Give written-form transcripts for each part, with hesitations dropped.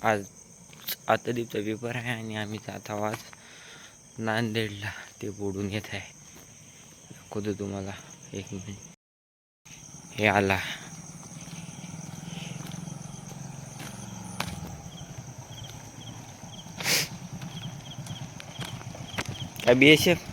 आज आता दीपचा पेपर आहे आणि आम्ही जात आहोत नांदेडला. ते बोडून येत आहे. दाखवतो तुम्हाला एक मिनिट. हे आला. BSF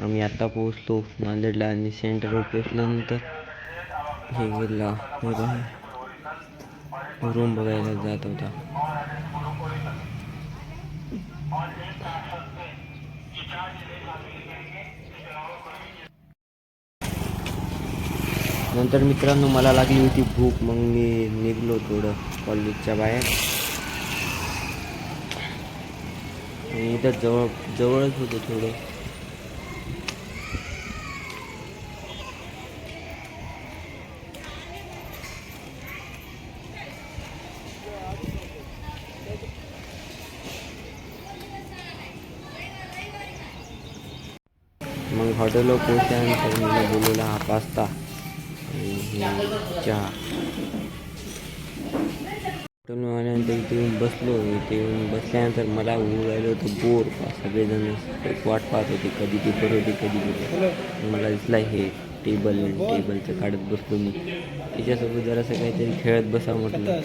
आम्ही आता पोहोचलो नांदेडला आणि सेंटरवर पोहोचल्यानंतर हे गेला रूम बघायला जात होता. नंतर मित्रांनो मला लागली होती भूक. मग मी निघलो थोडं कॉलेजच्या बाहेर. इथं जवळच होतं थोडं. मग हॉटेलवर पोहोचल्यानंतर मला बोलवला हा पास्ता आणि चहा. हॉटेलवर आल्यानंतर इथे येऊन बसलो. इथे येऊन बसल्यानंतर मला होऊ राहिलं होतं बोर. सगळेजण वाट पाहत होते कधी पेपर होते कधी पेपर. मला दिसला हे टेबलचं काढत बसलो मी. त्याच्यासोबत जरासं काहीतरी खेळत बसा म्हटलं.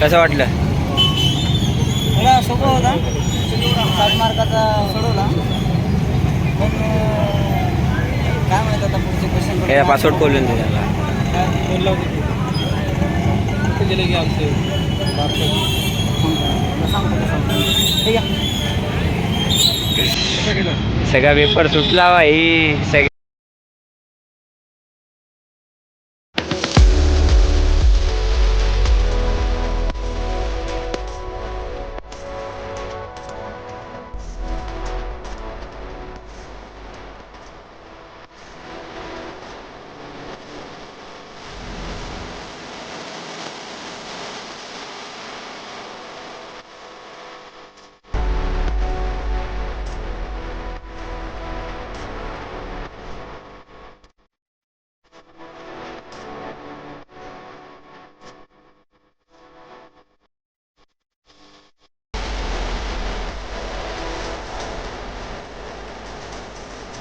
कसं वाटलं? मला सोपा होता. 7 मार्काचा सोडवला. पण काय माहित आता पुढचे क्वेश्चन. पासवर्ड खोलून दे त्याला. गेले की आमचे सगळा पेपर सुटला भाई.